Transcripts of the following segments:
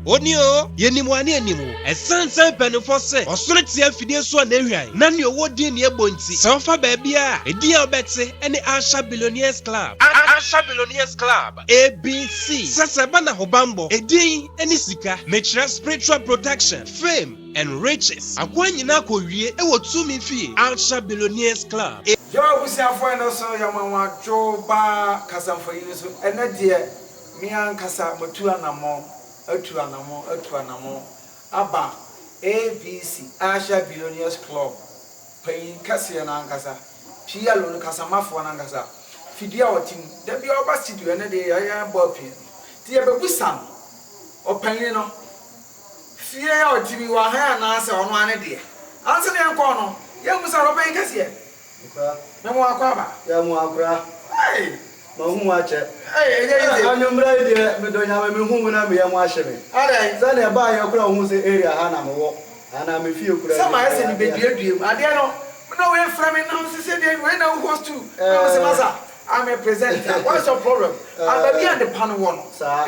Onio, Yenimwani animo, a sansan penifose, or Soletia Fidia Swan area, Nani Wodin Yabonti, Sofa Babia, a dear Betsy, and the Asha Billionaires Club. Asha Billionaires Club, ABC, Sasabana Hobambo, a D, Anisika, Natural Spiritual Protection, Fame, and Riches. A Quanina Korea, a Watsumi Fee, Asha Billionaires Club. Joe, we say, for no so, Yamama, Joe Bar, Casam for you, and that dear, me and Casa, Matuanamo. Etuanamo, Abba, ABC, Asha Billionaires Club, paying Cassia Nankasa, Pia Lun Casamafo Nankasa, Fidia or Tim, there be our studio and a day I am bopping. Dear Babusan, or Panino, Fear or TV were hair and answer on one day. Answer the corner, young Mr. Paying Cassia. No more Quaba, Yamuabra, hey. Hey, I'm ready. We don't have a whom when I'm watching me. I buy a crown who's the area and I'm a walk, and I'm a few. Some I said, be dear dream. I dare not. No, we're flaming now. She said, when I was to. I'm a presenter. What's your problem? I'm be on the panel one.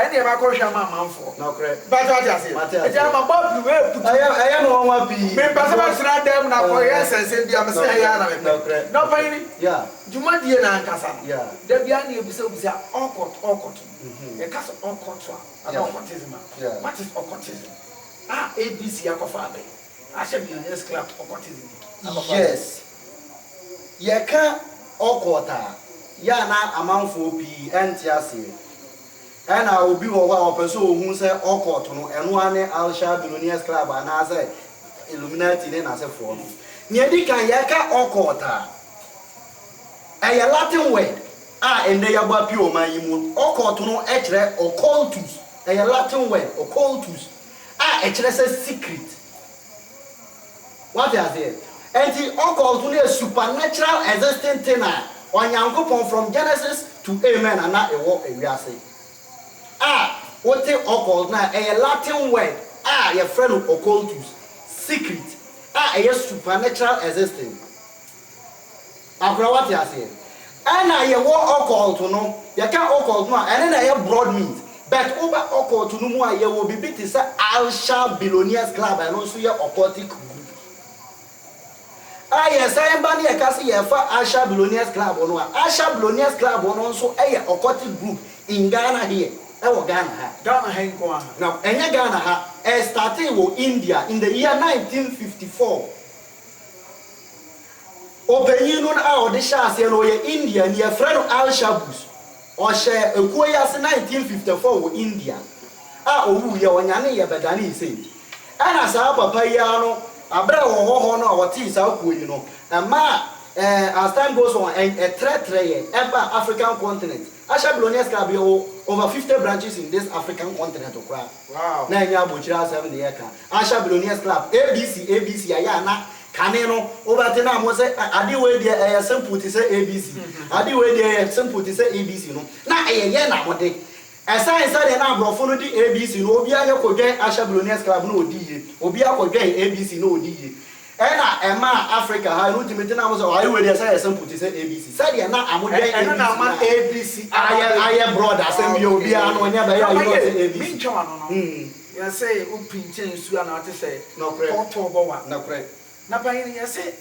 Any of my question, my for. No, correct. But what I say, I'm about to I am on one P. But I'm not them now for yes, and said, I'm saying, no, correct. No, fine. Yeah. You might be an anchor. Yeah. There be any episode awkward. A cast of occultism. Yeah. What is occultism? ABC, Akofabe. I shall be in this club occultism. Yes. Yaka occulta. Ya na amanfo pi entiase ena obi wo wa opeso ohun se occult no eno ane Asha Billionaires Club na se Illuminati ne na se fo no ne di kan ya ka occult a Latin word ende ya gba pi o man yimu occult no e kire occultus Latin word occultus e kire se secret. What is it? Enti occult no is supernatural existing thing Onyankopon from Genesis to Amen and not a walk a rease. What the occult now a Latin word. Your friend of occultus secret. A supernatural existing. What you say? And I walk occult to know. You can't occult no, and then I have broad means. But over occult to know more, you will be beat to say Asha Billionaires Club and also your occultic group. Yes, I am banning a cassie for Asha Billionaires Club on one. Asha Billionaires Club on also a occultic group in Ghana here. Ghana Hankoa. Now, and Ghana started with India in the year 1954. Open you know how the Shas and India and your friend Al Shabus or share a Koyas 1954 with India. Oh, you are Yania Badani said. And as our Papayano. Abra ho no what is how you know as time goes on a trade ever African continent Asha Billionaires Club over 50 branches in this African continent. Wow. Na nya bochira 7 the year Asha Billionaires Club ABC aya na kaneno over ten am say ade we dey simple to say ABC ade we dey simple to say ABC no na eye na bode Esa de na brofo no di ABC no obi aye kodwen Asha Billionaires Club no odiye obi akodwen ABC no odiye ena ema Africa ha no timete na mo so aye we dey say simple to say ABC say de na amodwen ABC aye brother say bi obi an onya ba ya ABC mi nchwa no ya say o pinche nsu na ate say no correct to bowa no correct na pa yin ya say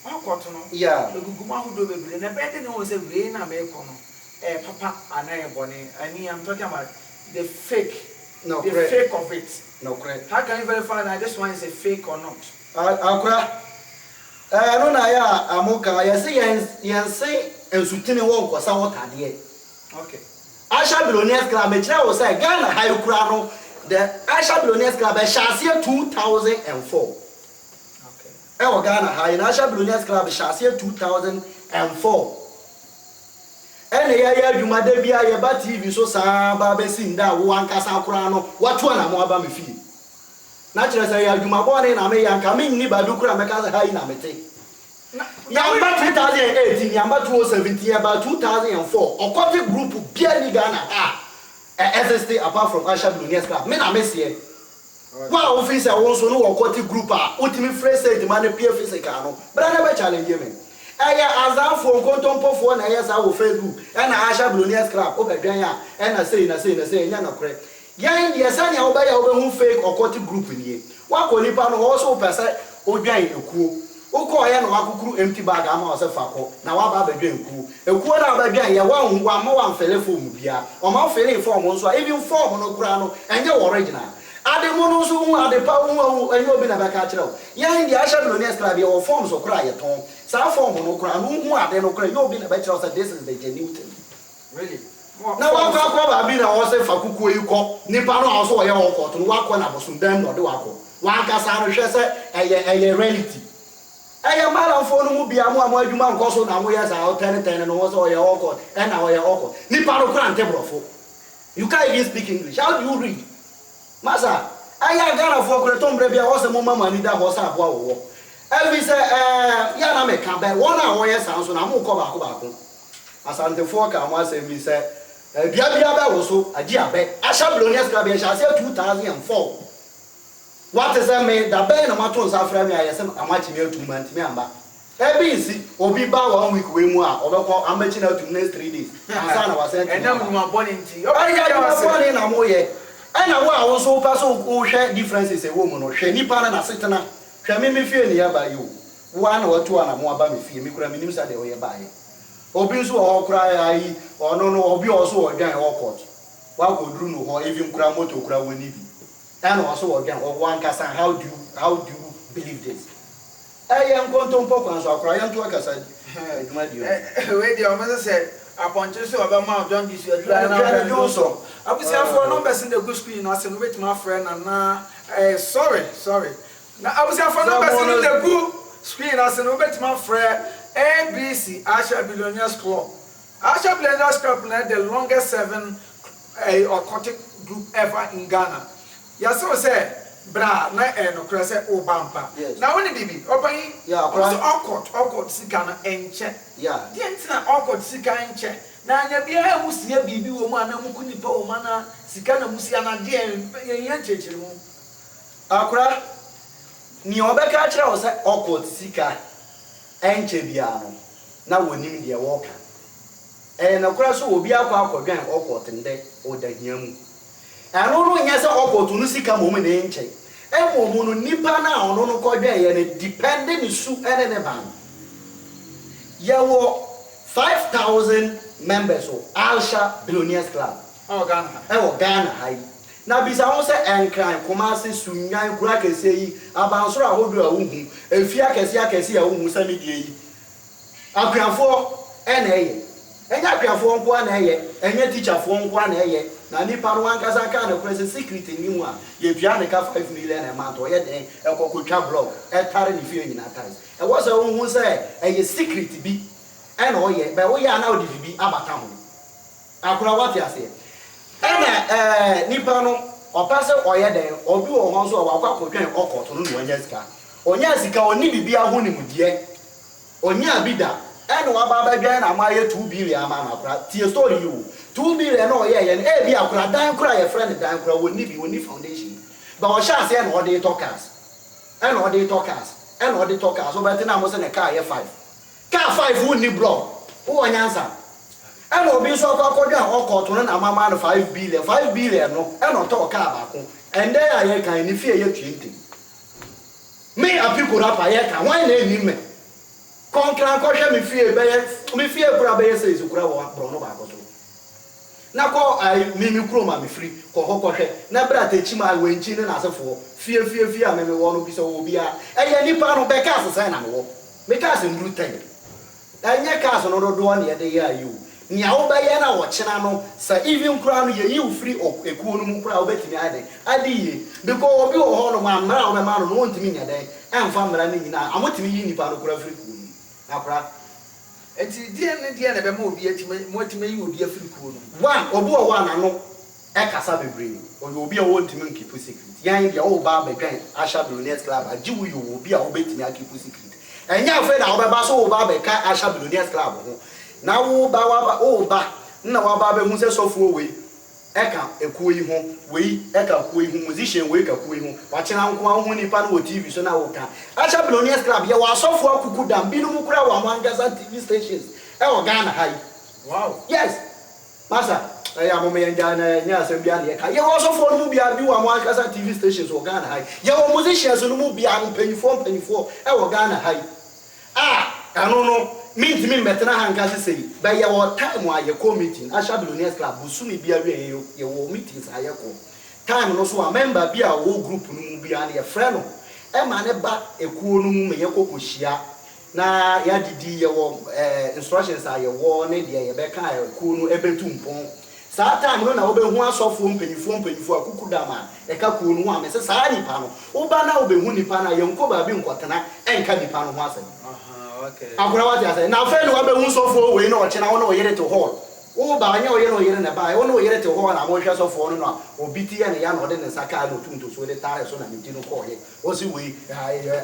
akoto no yeah eguguma hodo bebre na be de no say we na me ko no Papa and I Bonnie, I mean, I'm talking about the fake, no, the correct. Fake of it. No, correct. How can you verify that this one is a fake or not? I don't know. Amoka, I say, and Sutini won't was out at the end. Okay. Asha Billionaires Club, I was say, Ghana, Hayo Crano, the Asha Billionaires Club, Shassia 2004. Okay. Ghana, High Asha Billionaires Club, Shassia 2004. Ene ya adwuma da bia ye ba TV so saa ba be sin da wo ankasa kura no wato na mo aba me fi na kire say ya adwuma bo ne na me yanka me ni ba du kura me ka say hayi na mete ya ba 2018 ya ba 2017 ya ba 2004 okoti group bia ni Ghana SST apart from Asha Billionaires Club me na me se wa office won so no okoti group ultimate phrase say the man pay physical no bra na be challenge me Aya azafo nkontompofo na yesa wo Facebook na Asha Billionaires Club obedwan ya na say nya na correct yan India sani obaya obehu fake occult group ni wako nipa no also pese odwan ekuo uko ya no akukuru empty bag ama o se fako na wa ba badwan ekuo na ba dwan ye wan ama wan fele form bia o ma fele form nso even form no kura no enye original ade mo no so hu ade pa hu enye obi na ba ka kire o yan India Asha Billionaires Club your forms so kura ye ton sa form no kura no hu ade no kura ye obi na ba kire say this is the genuine thing really. Na wakwa ba bi na wo se fakuku yiko nipa no aso ye wo koto no wakwa na bosundam no de wako wanka sa no hwe se eye reality eye mala fo no mu bia mu adwuma nkoso na mo ye sa o ten no wo se ye wo koto e na wo ye wo koto nipa no kra ntebrofo you can't even speak English how do you read masa aya Ghana fo kra tombre bia wo se mo mama ni da ho sa abo wo every say ya na me ka be won a wo ye sa so na mo ko ba ko asante fo ka mo ase mi say bia ba wo so agi abe Asha Billionaires Club ya say 2004 what is that me da be na mato nsa fra me ayese amachi me 2 months me amba ebi si obi ba 1 week we mu a obekọ amachi na 2 next 3 days asa na wase enam nu abone nti ya wase na mo ye na wo a wo so pa so wo hwe differences e wo mu no hwe nipa na setena hwe me fie ne ya ba yo wo na watu na mo aba me fie me kura minim sa de wo ye ba ye obi nso o kura ya yi ono no obi oso odwan o court wa go dru no ho even kura moto kura woni bi and also odwan o wan kasa how do you believe this nkonto mpoko anso akura yanto akasa eduma dio we dia o mese say aponche so oba ma odwan di so adura na do so abusia for numbers in the good screen na se no betima friend na sorry na abusia for numbers in the good screen na se no betima friend ABC Asha Billionaires Club. Asha Billionaires Club is the longest serving occultic group ever in Ghana. Yaso say, bra na no krese obampa. Now when bibi, open occult sika na enche. Yeah. The entina occult sika enche. Na nya bia musia bibi wo mu ana muku nipa wo mana sika na musia na de yen chechiri mu. Akura ni obeka kire wo say occult sika enche bia no na wonim de woka na kura so obi akwa akwadwan occult nde odahia mu eno no nya se occult no sika mom na enche mom no nipa na ono no kodwan ye ne depending su ene ne ban ye wo 5,000 members of Asha Billionaires Club Ghana hai na bisa won se enkran Kumasi sunyan kura kese yi abansoro ahodo a wuhu efia kese a wuhu se me die yi akranfo ene enya akranfo nko na eye enya teacher fo nko na eye na nipa no ankasa ka na kura se secret ni mu a ye dua ne ka 5 million a month o ye den ekokotwa blog etare ni fie nyina ties e wo se wuhu se eye secret bi ena o ye be wo ya na odi bi abata ho akura what ya say nipa no opase oye den obi wo ho so wakwa kodwan okoto no no onya sika oni bibia ho ni mudie onya bida ene wa baba dwan na ma ye 2 billion ama makura tie story you 2 billion no ye ye e bi akura dan kura ye friend dan kura woni bi woni foundation ba o sha se na o dey talkers so but na mo se na car ye 5 woni blog wo onyansa and obi so akwadwan okoto no na mama no 5 billion no and on talk abako and then I can ni fie ye 20 me apiko rapa ye ka wan na eni me konkran ko hwe me fie kura be ye se kura wo bro no ba ko so na ko mi kuro ma me free ko hwe na bra ta chima wenchi ne na asefo fie a me wo no bi so wo bia eye nipa no be ka asesa na wo me ka se ndru 10 anya ka so no do na ye de ya you nya obaye na wo chena no sa even kura no ye you free of ekuo no mu kura obetimi ade ye because obi wo ho no ma mra o be ma no no ntimi nya den emfa mra ni nyina amotimi yi nipa no kura free kuo ni akura enti die na be ma obi atimi mo atimi yi obi afiri kuo no one obi wo one ano e kasa bebre obi a wo ntimi keep secret yan dia wo ba bedwan Asha Billionaires Club ajiwu yo obi a obetimi keep secret enya afre na wo be ba so wo ba be ka Asha Billionaires Club ho na wo ba na wa ba be hu se sofuo we eka ekuo yi ho we eka kuo yi ho musician we ka kuo yi ho wa chena nko ho nipa no TV so na wo ka Asha Billionaires Club ye wa sofuo akuku dam bi no mu kura wa Mwangaza TV stations e o Ghana hai wow yes masa I am a man down near Serbia. You also for Mubia, you are one TV stations or Ghana High. Your musicians in Mubia and penny for, our Ghana High. I don't know. Mean to me, Metana Hankasi say, by your time while your co-meeting, Asha Billionaires Club will soon be a your meetings. I go. Time also a member be a whole group Mubia and a friend. Emaneba a cool Mayako Kushia. Na ya didi your instructions are your warning, the Rebecca, Kunu, Ebetum. Saa time no na obehu asofo mpanyifo akukudama eka kuonu a me se saa nipa no oba na obehu nipa na yenko ba bi nkotena enka nipa no ho asem okay akura wa ti ase na fe no obehu sofo we na oche na wo na oyere to hall wo ba anya oyere na ba wo na oyere to hall na mo hwe sofo no na obiti ya ne ya na ode ne saka no tunto so de tare so na mti no ko ye o si we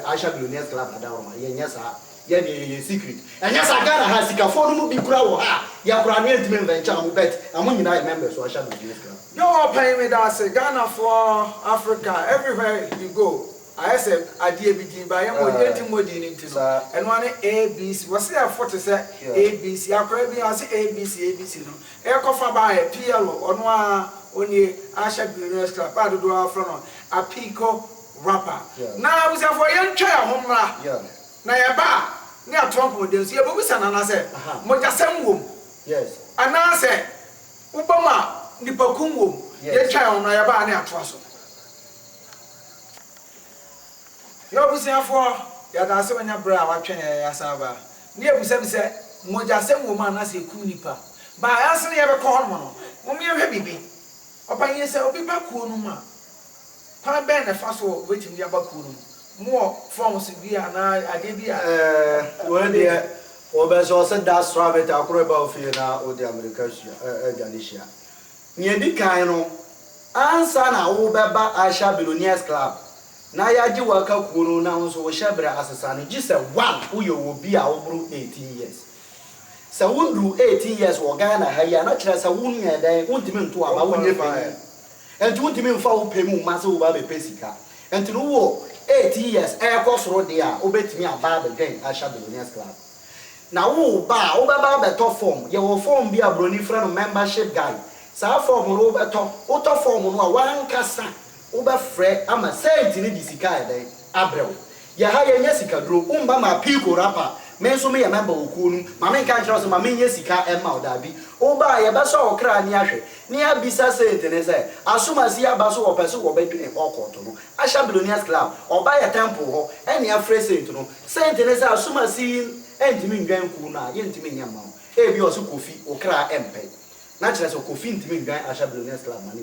Asha Billionaires Club na dawo ma ye nya saa ye secret and yes Ghana has sika phone mu bi kura wo ha ya kura ne ntime venture mu bet amu nyina members so Asha Billionaires Club you all pay me that say Ghana for Africa everywhere you go I said idea bi di ba ya mo yeti modi into no and one ABC was say 40 say ABC akra bi say ABC no e ko fa ba e PLO ono a oni Asha Billionaires Club ba do afro no apiko rapper now we say for yen twa homra na ya ba ni atonko model so ye bo bisa na na se mo jasem wom yes ana se ubama nipakum wom ye twa on na ya ba ni ato so yo busia for ya da se wanya bra wa twen ya saba ni ebusa bi se mo jasem wom ana se kum nipa ba ya se ye be ko hono no mo me hwe bibi opa ye se obi ba ku no ma pa ben na fa so wetim ya ba ku no more forms be an idea. When the Obeso said that's rabbit, I'll cry about Fiona or the American Ganisha. Near the Kaino, answer now, Obeba Asha Billionaires Club. Naya Jiwaka Kuru now, so Shabra as a son, just a one who you will be our 18 years. So, won't do 18 years or Ghana, Haya, not just a wound there, won't even to our own fire. And 20 men foul payment, Masu Baby Pesica. And to know 18 years, air course road there, obey me about again, Asha Billionaires Club. Now, Oba better form, your form be a brony friend membership guy. So, form over top, form on one cassa, Oba Fred, I'm a saint in the Sika day, Abrel. Yahaya Yesica drew Umbama Pico rapper, menso me a member of Kunum, Mamma can't trust my main Yesica and Maldabi, Oba, a basso or cry near Bisa Saint and say, as soon as ya basso or Pasu or Betty and Ocotono, Asha Billionaires Club, or buy a temple, any afraid Saint no, Saint and as soon as seeing Entimin Gan Kuna, Yentimin Yamma, Ebi also Kofi or cry MP. Naturally, so Kofi Intimin Gan Asha Billionaires Club money.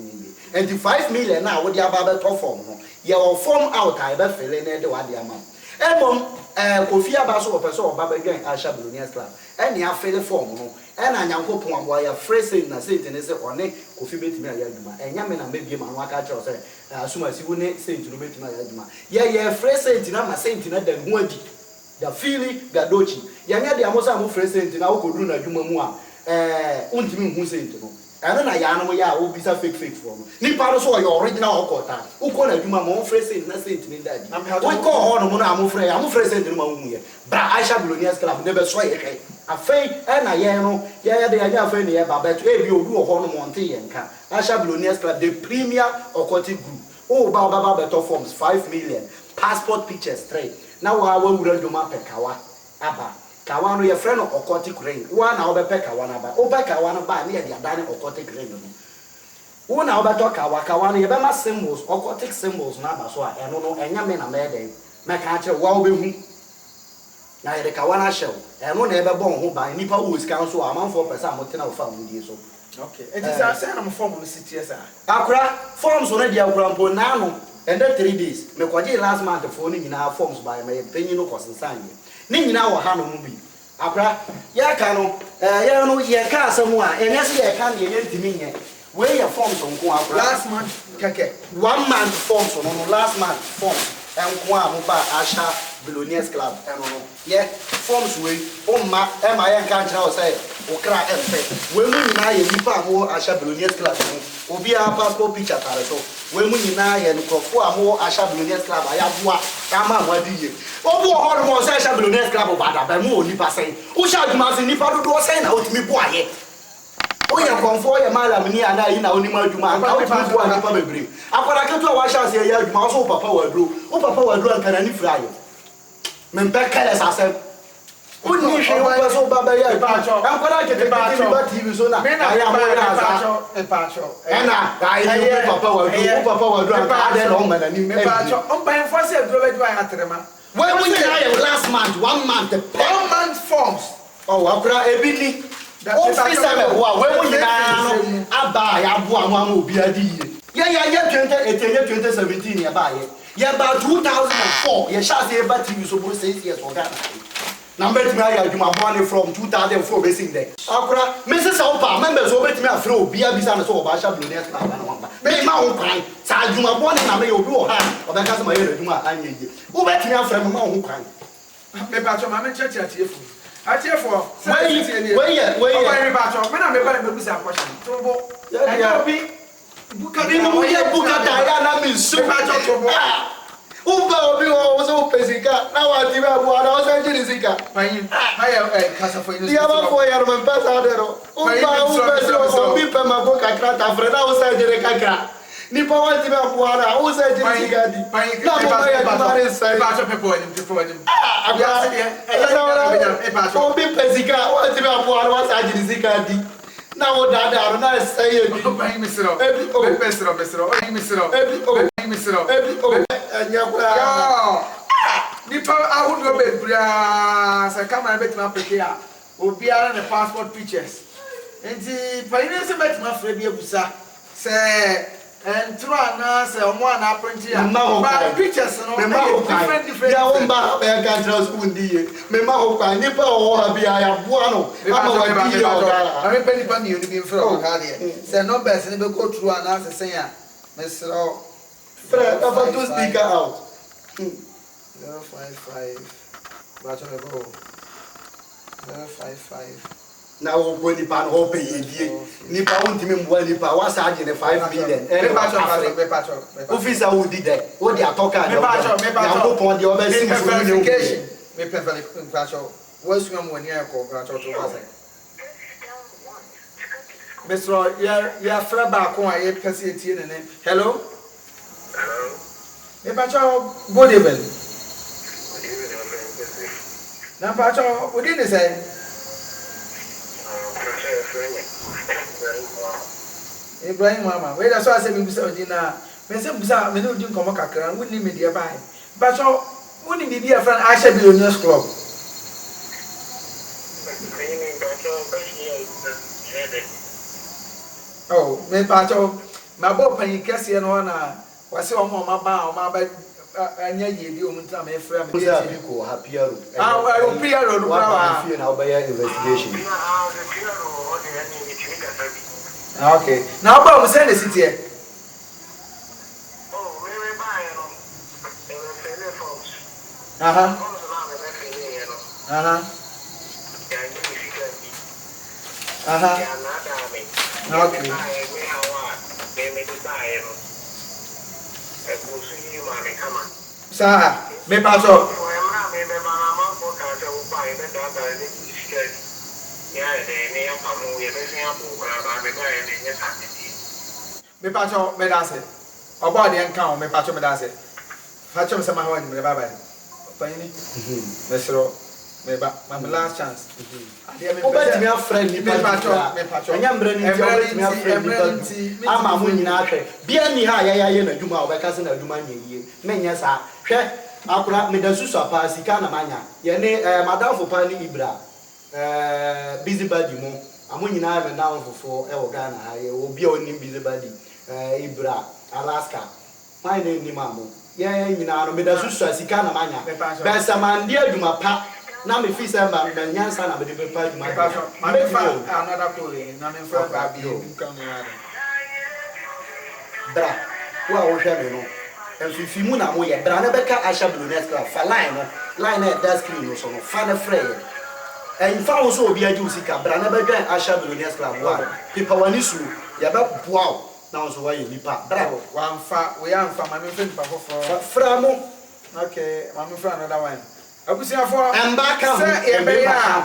And the 5 million now, what you have about top form, you will form out, I bet filling it what the amount. Kofi Abaso or Paso or Baba Gang Asha Billionaires Club, and you have failed form, and I am hoping why you're phrasing and say, and say, or Nick, Kofi Betty Mayaduma, and Yaman and maybe man, what I say, as soon as you wouldn't say to Betty Mayaduma. Yeah, phrasing to Nama Saint in the Moody, the Philly, Gadochi, Yanga de Amosa phrasing to now could do a Jumamua, Untimin Hussein to know. And then I am ya will be a fake for me. Nipa so your original quota. Who call a human more phrase in nothing to me that. We call on I'm afraid in my own year. But Asha Billionaires Club never saw it. A fake and a yano, yeah, they are friend here, but you do a horn Monte and can. Asha Billionaires Club, the premier aquatic group. Oh, Baba better forms 5 million. Passport pictures straight. Now I will do my pekawa. Abba. Kawano your friend of aquatic rain. One hour Pekawana by Opekawana by near the Adani aquatic rain. 1 hour Kawana, you have symbols, aquatic symbols, Nabaswa, and no, and Yaman a made. Macacha, well be now the Kawana shell, and no never born who by Nipa who is council amount for person, what can I found with you so. Okay, it is a sign of form of the city, sir. Accra forms already a grandpa now, and then 3 days. Mequaji last month the phone in our forms by my opinion of course and sign. Ning now a hand movie. Accra, Yakano, Yano, Yaka somewhere, and yes, I can't get to me. Where your forms on last month, Keke. 1 month forms on last month forms, and Kwamuba Asha Billionaires Club, and yeah, forms way, MI can't say, or cry and say, when we now Nipa more Asha Billionaires Club, will be our passport picture, so when we now and Kofu more Asha Billionaires Club, I have what, Kama, what do you? Oh, what more Asha Billionaires Club about that, but more Nipa saying, who shall you must Nipa do a sign out to me, boy? o ya konfo ya malam ni ana yi na oni ma adwuma aka o tumi bo anipa bebre akwara ketu a wa sha se ya adwuma so papa wadro o papa wadro an kana ni fra yo men be kala sa se o ni hwe o so baba ya akwara ketu ba TV so na ya mo ya za e pacho ena ai papa wadro an ka de no ma na ni me pacho on ban for se dro be dwa ya trema when we last month 1 month 1 month forms oh akwara ebini officer me wa we mo nyina no aba ya bo amama obi adi ye 2017 ya ba ye ba 2004 ye sha se ba TV so bro 6 years oga na mbet me ya adwuma born from 2004 be sing there akura mrs opa members obet me afre obi abisa na so oba sha billionaire na ba na wamba me ma ho kwan sa adwuma born na me obi wo ha oba ka se ma ye adwuma anyeye obet me afre me ma ho kwan me ba cho ma me church atiefu atiefu where me ba cho me na me ba me busa question tobo ya obi buka ni mo ye buka da ya na mi su me ba cho tobo uba obi wo so pesika na wa ti ba bo na o se jiri sika payin haya kasa fo ya ba fo ya ro me pesa de ro uba so obi pe ma bo kakra ta fre na o se jiri kakra ni pa wa ti ba bo na o se jiri sika di na mo ba ya ba re sai ba cho pepo ni ya se obi pesika o ti ba bo na o se jiri sika di na o dada ro na sai e bi payin misro besro payin misro anyakura nipa ahudo bebra sa camera betima peke obiara ne passport pictures enti payine se betima fra bi abusa se entro ana se omo ana print ya ba pictures no different ya womba be ka trans undiye me ma ho kwa nipa o ha bia ya boa no ama wa bi o dara ami pe nipa mi oni bi mfra o ha de se numbers ne be go through ana se sen ya mesro Fred, about to speak out. 055. Watch on the go. 055. Now we're going to open it. Nipa won't even one nipa. What's charging the 5 million? Officer who did that. What they are talking about? Now go on the other verification. Me verification. What's your money? I call Mr. Yeah, Fred back on a person. Hello. Hello. Me pacho good evening. Good evening. Na pacho what did you say? Ibrahim mama. Wait, that's why I say me bisa odina. Me say bisa me no din komo kakra. We need media buy. Pacho, we need media friend Aisha Billionaires Club. Oh, me pacho. Ma bo pan kese no na wase omo ma ba anya ye bi o munta me frɛ me dey ko happy aro o piero do ba fi na obey investigation okay now ba mo send the city here oh we buy no e we fill forms aha aha aha okay Sir, me pacho. Me pacho me dance. Oba de nkan me pacho me dance. Pacho me sama hawani me bye. Panyini. Mesro me ba my last chance. Obet me friend ni pacho. Anya mbre ni ti obet me friend ni pacho. Ama mo nyina ahwe. Bia ni ha ya ye na dwuma obeka se na dwuma nyeyie. Menya sa. Hwe akura me da susu apa sika na manya. Ye ne madam fo pa ni Ibra. Busy body mo. Amo nyina me na fofo e wo Ghana ha ye obi a oni busy body. Ibra Alaska. My name ni mamo. Ye nyina no me da susu sika na manya. Be samande adwuma pa. Na me fi say ma nyansa na me de pepa adwuma. Ma me fa another call na me fra ba bi nkan no ada. Bra, wa wo hwe me no. Enfifi mu na mo ye bra na beka Aisha Billionaires Club fa line no. Line na that screen no so no. Fa na frey. En fa wo so obi agi usika bra na beka Aisha Billionaires Club wa. People wani su ya ba boa na so wa ye nipa. Bra wa mfa we ya mfa ma me fe nipa foforo. Fra mo. Okay, ma me fra another one. Abusia for Embaka say e be ya.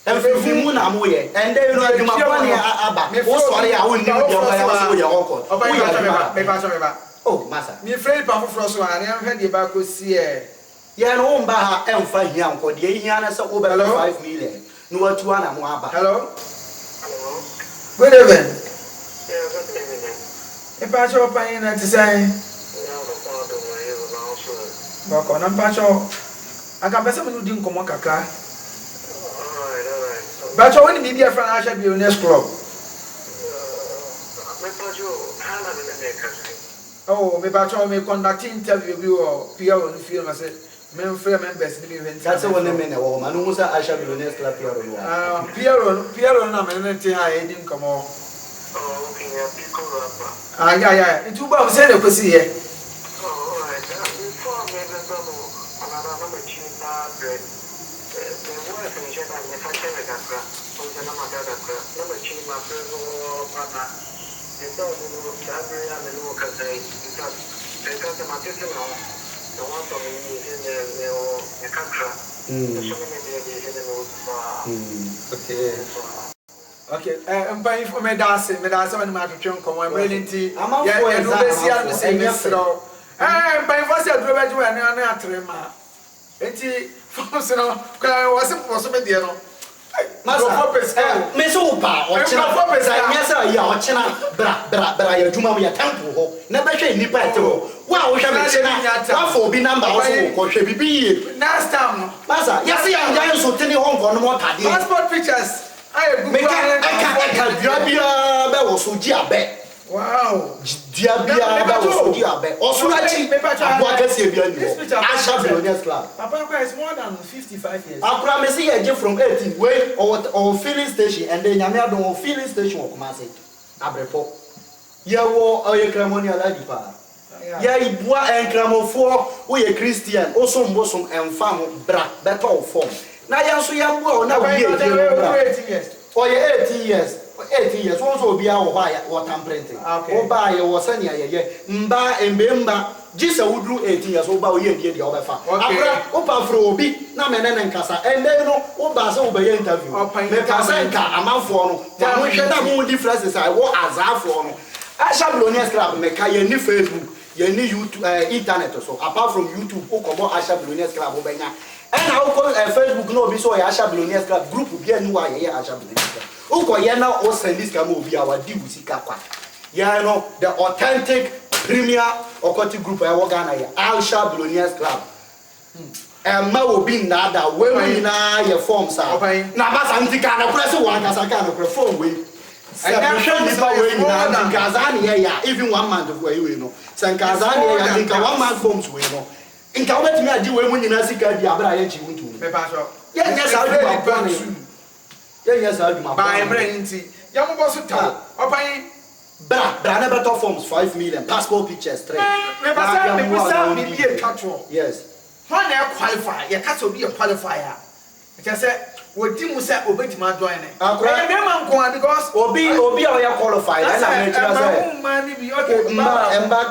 Every na mo ye. And then you know you ma kwani aba. Wo sorry a wo ni bi o ya wo ye okọ. Oh, massa. Me afraid pa foforo so an am hwe de ba ko si Yeah, no mba ha emfa hia nko de hia na se wo be 5 million. No watu ana mo aba. Hello. Hello. Good evening. Yeah, good evening. E pa cho pa yin na ti sai. Yeah, the father my you now so. Ba ko na pa cho. Aka pese me no di nkomo kakra. Alright. Ba cho woni bi bia fra na Asha Billionaires Club. Me pajo hala me kasi. Oh, me ba cho me conduct interview bi o pia o no feel ma say men free members ni bi event. That's one me na wo ma no musa Asha Billionaires Club Piero no. Piero na me nti ha e di nkomo. Oh, okay, yeah, people rapper. Yeah. Itu ba mo say na kwesi here. Oh, alright. Before me be so another number cheaper bread. The wife in Japan, the fashion like that. On the number that. Number cheaper bread or partner. The dog will carry and the local say because they got the material now. The one from the country. So many days in the road. Okay, mpa info me dance when ma twetwe nkomo am really nti I'm ya for no be sia no say me sro mpa info say aduro be jwe na atrema enti fo no kwa wase poso be de no Masa, me so pa o china pesa nya say ya o china bra ya dwuma ya temple ho na be hwe nipa ete ho wa wo hwe me china wa fo bi number wo so ko hwe bibi last time no masa ya say ya ngan so tene ho nko no mo tade passport pictures me ka diabia be wo so ji abe wow diabia be wo so ji abe osurachi abo akese bia ni ho Asha Billionaires Club papa is more than 55 years akura me see ye from 18 wey or filling station and then nyame adon filling station o kuma say abrefo ye wo oyekremoni aladi pa ya ibua enkramofo wo ye Christian osombosom emfa ho bra beto form na ya so ya mbo na wo ye 18 years for ye 18 years won so bia wo ha ya water printing wo ba ye wo sania ye mba embemba jisa wudru 18 years wo ba wo ye die dia wo be fa akra wo pa fro obi na menene nkasa ende no wo ba se wo be ye interview me ka se nka amanfo no wa ho hwe da mo differences I wo azafo no Asha Billionaires Club me ka ye ni Facebook ye ni YouTube internet so apart from YouTube wo ko bo Asha Billionaires Club wo benya and how call Facebook no be so Asha Billionaires Club group bi anu wa ye Asha Billionaires Club uko ye na o send this come obi awa di busika kwa ya no the authentic premier okoti group I work Ghana ya Asha Billionaires Club ma obi na da we na ye form sa na ba santi ka na kura se wa ka sa ka na kura form we and then ba we na Gazani ya even 1 month of we no san Gazani ya think 1 month forms we no inka obeti me adi we mu nyina sika di abra ye chi wuntu me pa so yes I do my plan yes I do my by brain nti ya mo boss ta opan bra na better forms 5 million passport pictures 3 me pasa me bi e catcho yes when na qualify ya catcho bi e qualifier it say wodi mu say obetima join ne me man ko because obi o ya qualified na me tira say man bi okay emba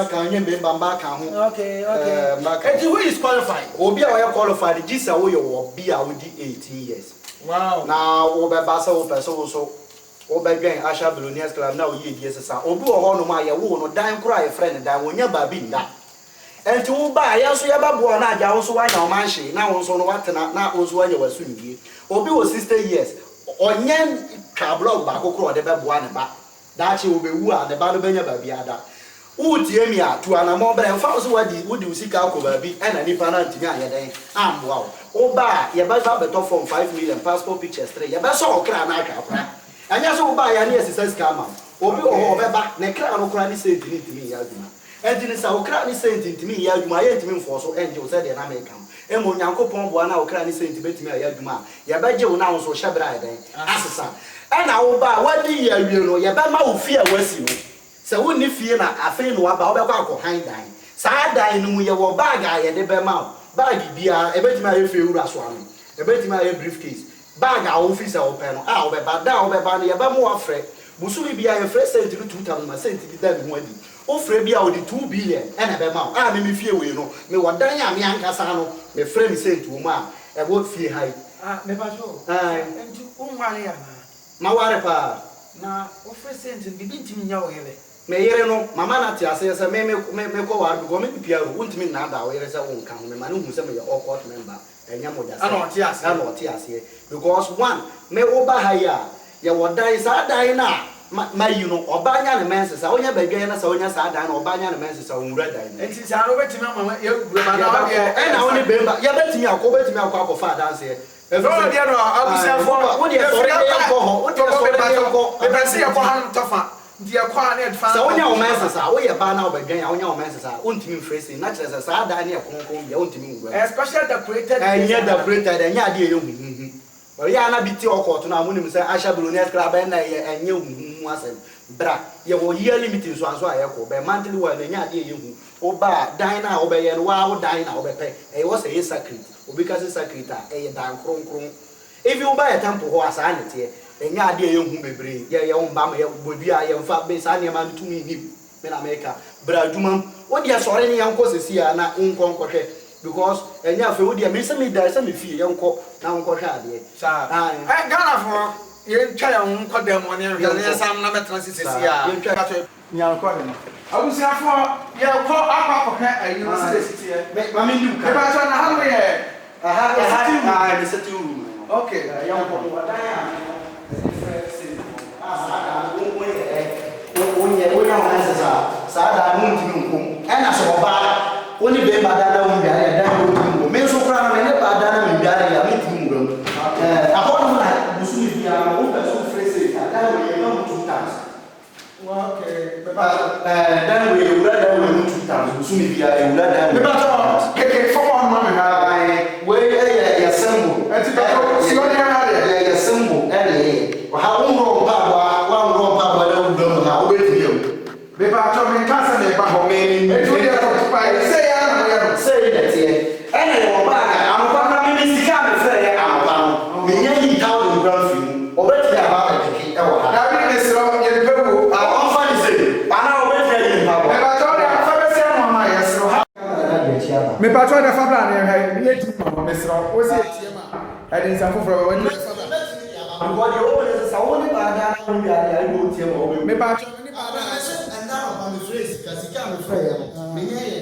ka nye memba ka ho okay and who is qualified obi o ya qualified gisa wo yo obi a wodi 18 years wow na wo be ba say wo person so wo be gwen Asha Billionaires Club na wo ye die sesa obi wo ho no ma ye wo no dan kura ye friend dan wonya ba bi nda enti wo ba ya so ya ba bo na aja wo so wa nya o man hye na wo so no watena na wo so wa nya wasu nie obi wo 60 years onye ka blog ba kokoro de be bo ne ba da che wo be wu a ne ba no benya ba bi ada wo tie mi a tu ana mo bere mfa so wadi wodi usika ko ba bi e na nipa na ntimi aye den amboa wo ba ye ba ba beto form 5 million passport pictures 3 ye ba so okra na atwa akra anya so wo ba ya ne assistance scam obi wo be ba ne kra no kra ni senti ni ntimi ya aduma edini sa okra ni senti ntimi ya aduma ye ntimi mfo so enje wo se de na make am e mo nyankopon bo na okra ni senti betimi ya aduma ye ba je wo na wo so hyebra ya den asesa e na wo ba wadi ya wie no ye ba ma wo fie wasi no se wo ni fie na afi no aba wo be kwa akohan dan saa dan no mu ye wo bag a ye de be ma bag bia e betimi aye fe wura so ano e betimi aye briefcase bag a officer wo pe no a wo be ba da wo be ba no ye ba mo afre busumi bia ye fre senti 2000 ma senti bi da bi ho adi o fre bia wo di 2 billion e na be ma a me fie we no me wo dan a me ankasa no me fre me senti wo ma wo fie hai me ba so enti unwale ya ma ware pa na o present bibi ntimi nya wo yele me yere no mama na te ase se me ko ware go me pia ro untimi na da wo yere se wo nka ho me ma no hu se me ye court member enya mo da se ana o ti ase because one me oba haya ye wodan sa dan na ma you know obanya ne mense sa onya badwan na sa onya sa dan na obanya ne mense sa onwura dan enti sa no betimi mama ye gura ma na wa de e na woni bemba ye betimi akọ fa dance e no dia no abusafo wo de so ye ko ho wo de so ye ko e ba se ye ko han tofa dia kwa na advance sa onya o mense sa wo ye ba na obadwan ya onya o mense sa ontimi mfresi na kire sa dan na konkon ye ontimi ngura especially decorated enya decorated enya de ye hu ya na biti ọkọtụ na amụnim sị Asha Billionaires Club na enye huhu asem bra ye wo yearly meeting so anso ayeko be monthly one enye ade yehu oba dan na obeye no wa wo dan na obepe e wo say secret obi ka say secret a e dan kronkron if you buy a temple ho asa na tie enye ade yehu bebre ye wo mba ma ye bodua ye mfa be sa ne ma ntumi him me na America bra dwuma wo dia sore ne yanko sesi a na nkonkɔhwɛ because enya fe wo dia me se me da se me fie yanko na nkɔhwɛ ade sa Ghana for ye twa ya nko dem woni hwele sam na betra sisi a ye twa ka nya nko dem abusafo ye ko akwa ayi no sisi ye ma me ndu ka ba so na ha we ye aha me seti room okay yanko wadan a wonya sa da mu ntimi nkom ena so oba oni be badana mu biare da mu ntimi me so kra na ne badana mu biare ya me ntimi mu akono na busumi bia wo pe so frese ta da we ye no 2 times okay da we ye ura da we 2 times busumi bia e ura da me ba to keke for one man na we ya sembo enti ko si oni na de ya sembo ene ha unro pa wa da ndo ha o be tiyo me ba to me ka se me ba ho me ni e to ya to pa se ya na ya say that here ene wo ba ga ampa na me sika me fere ya ampa no me nya yi tawo no ground film o be ti aba ka kiki e wo ha na bi me sro ye de pewu a on fa ni say ana o be ti yi pa bo me ba to ya fa be se mama ye sro ha me ba to da fa bla na ye ye ti mama me sro o se tie ma e din sa foforo wa ni fa bla because the old is sa woni ba da na bi ya go tie mo o be me ba to ni ba da and now I'm phrase ka sika me fere ya me nya ye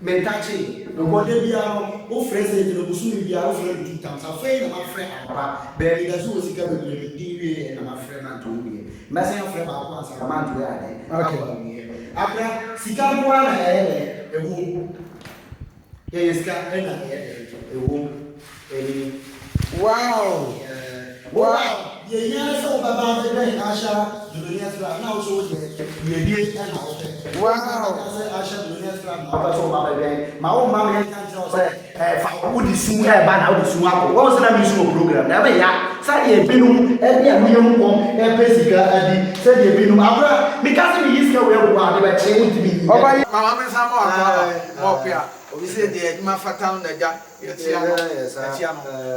mentachi no bode bia no o phrase e no busu mi bia o fere 2 times afei na ma fere apa be mi da so sika be be di wie na ma fere na to wie ma se fere ba ko ansa ma to ya de akra sika mo na e hu ye sika e na e hu wow ye nya so baba be Asha Billionaires Club na o so ye die na o te wow Asha Billionaires Club na so baba be ma o ma me kan tro say fa wo di sun e ba na wo di sun akọ wo se na mi sun program na be ya sa ye binum e bia mi yem kom e pesika adi se ye binum abra mi ka se mi yiska we wo ade be che wo ti bi oba yi mama me sa mo akwa mo pia obi se de ma fata na ja yetia no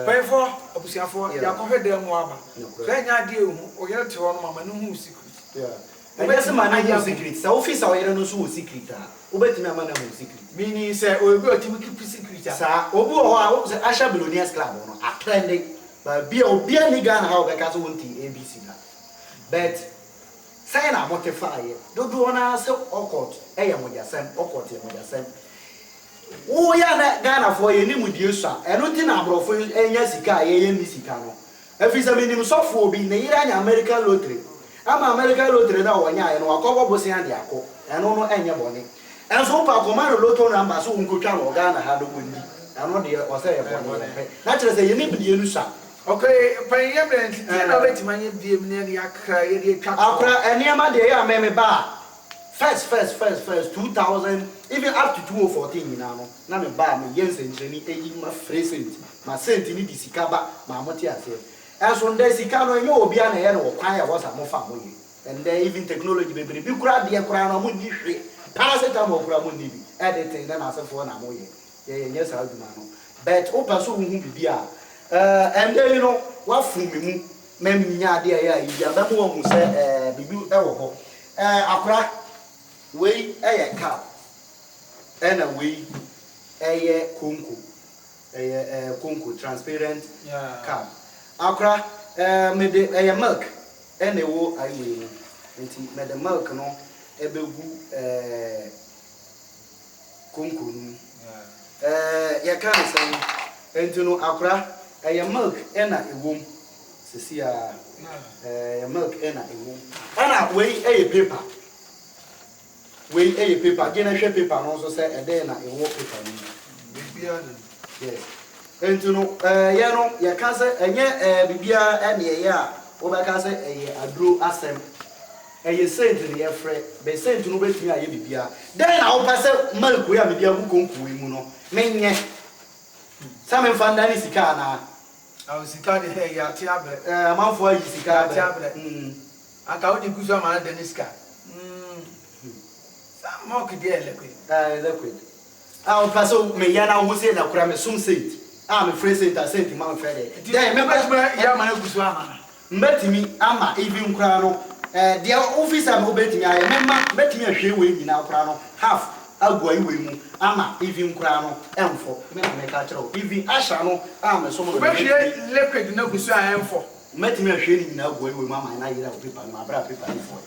pefo abusiafo ya ko hwede mu aba so nya de ehu o yere te ho no mama no hu secret ebe se ma na hu secret sa office a yere no so hu secret a obetimi ama na hu secret meaning say obi otimi keep secret sa obi o ha o se Asha Billionaires Club no a trending but be obi ani Ghana ha o be ka so wonti ABC na but say na motify do na se okot eye mojasem okot e mojasem wo ya na Ghana for ye ni mudie so a eno ti na abrofo enya sika ye ni sika no afisa minim sofo obi na yira anya American lottery ama American lottery na wonya ye no akobo bosi ande akọ eno no enye bone enso pa command lotto number so nkotwa no Ghana ha do bonni eno de o say ye bone na kire say ye ni bidie nu sa okay pan ye brand ti na weti manye bie mi na ya kra ye de twa akra eniema de ya meme ba first 2000 even up to 2014 you know na me ba me yen sentreni eyi ma present ma sent ni di sika ba ma moti ase enso nda sika no enye obi a na ye no kwan ya wosa mo fa mo ye and then even technology be bi kura de kura no mo ni hwe paracetamol kura mo ni bi editing na asefo na mo ye ye nye sa aduma no but o pa so hu bibia and then you know wa fu me mu mem nya de ya yi ba mo hu se bibi e wo ho akura we eye cow ena we eye konko konko transparent Yeah. cup akra me de milk ene wo ayi no nti me de milk no ebegu konko nu ya kan say enti no akra milk ena ewom sisi a milk ena ewom ana we paper we paper gena hwe paper no so say ede na ewo paper ni Bibia. yes enti no ye no ye ka say enye bibia ene ye a wo ba ka say aduro asem saint ni ye frɛ be saint no betumi aye bibia den na wo pa say milk we a bibia bu konku mu no menye Some fanda ni sika na. Awu sika de he ya ti abre. Amanfo ayi sika abre. Aka wo di guzo ma na de ni sika. Some mock de lekwe. Lekwe. Ah, paso me ya na wo se na kura me sum saint. Ah, me free saint a saint man frɛ de. Then me ba ya ma na guzo ama. Mbetimi ama even kura no. Dia officer me obetimi aye memma betimi ahwe we nyina kura no half agwa iwe mu ama even kura no emfo me na me ka kyerɛ even asha no me so mo be hwe liquid na gusu a emfo metimi ahwe ni nyina agwa iwe mu ama na yira paper no abra paper no fo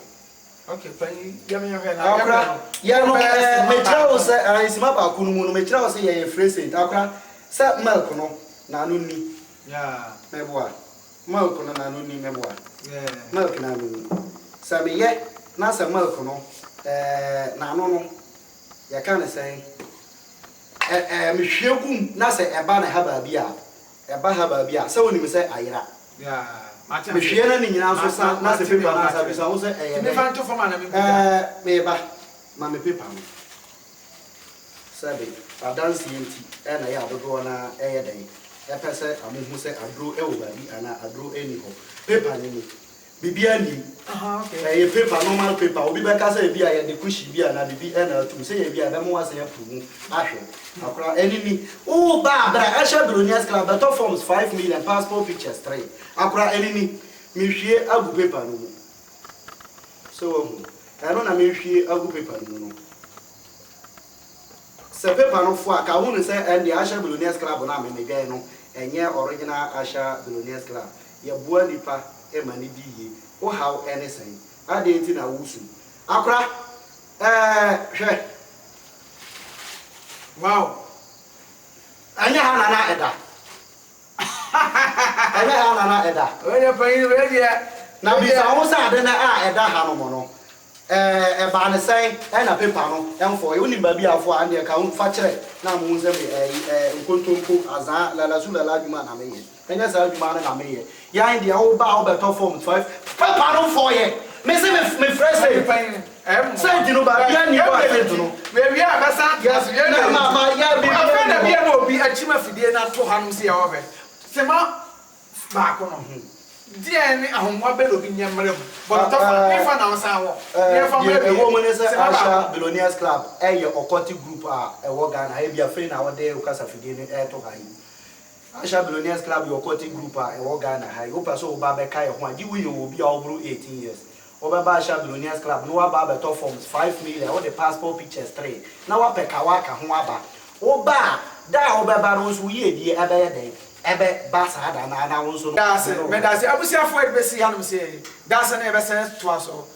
okay pani ya me hwe na akra ya no me kyerɛ se ansima ba kunu mu no me kyerɛ se ye free saint akra sa milk no na no ni ya me boa milk no na no ni me boa milk na no ni sa me ye na sa milk no na no no ya kan say me hwegum na say eba na haba bia say woni me say ayira ya mate me hwe na ni nyina so sa na say paper na sa bisa wo say me fan to forma na me me ba ma me paper no sabe adansi enti na ya dogo na den pese amuhu say adro e wo ba bi ana adro eni ho paper ni bibia ni okay paper normal paper obi be ka say bia ya de kushi bia na bibi na tu say ya bia be mo wase ya pumu ahwe akora eni ni o ba bra Asha Billionaires Club better forms 5 million passport pictures 3 akora eni ni me hwie agu paper no mu so eno na me hwie agu paper no no se paper no fo aka hu ne say and the Asha Billionaires Club na me gay no enye original Asha Billionaires Club ya bua nipa e mani diye o how anything ade na wusu akra hwe wow anya ha na eda anya ha na eda we dey pani we dey na bi sa wo sa de na eda ha no mo no ba ne sai na paper no emfo e woni ba bi afo ande ka wo fa kire na mo nze me nkontonko azan la su la juma na me ye enya sa juma na me ye ya india wo ba wo better form 5 paper no for ye me say me fresh say say dinu ba bia ni ba say dinu we wi abasa gas we na ma ya bi na bia na obi achima fidie na to hanum se ya wo be se ma ba ko no dia ni ahomwa be lo bi nyamre but to fa ni fa na won wo ni fa me be wo mo ne say Asha Billionaires Club e ye okoti group e wo Ghana e bia free na wo de ukasa fidie ni to ha yi Asha Billionaires Club your cutting group e wo Ghana high go paso ba be kai ho agi we you be obru 18 years oba ba Asha Billionaires Club no wa ba better forms 5 million all the passport pictures 3 na wa peka wa ka ho aba oba da oba ba no so ye die ebe ye den ebe ba sa da na wo so that's me that's abusia for be si hanum say that's na be sense to aso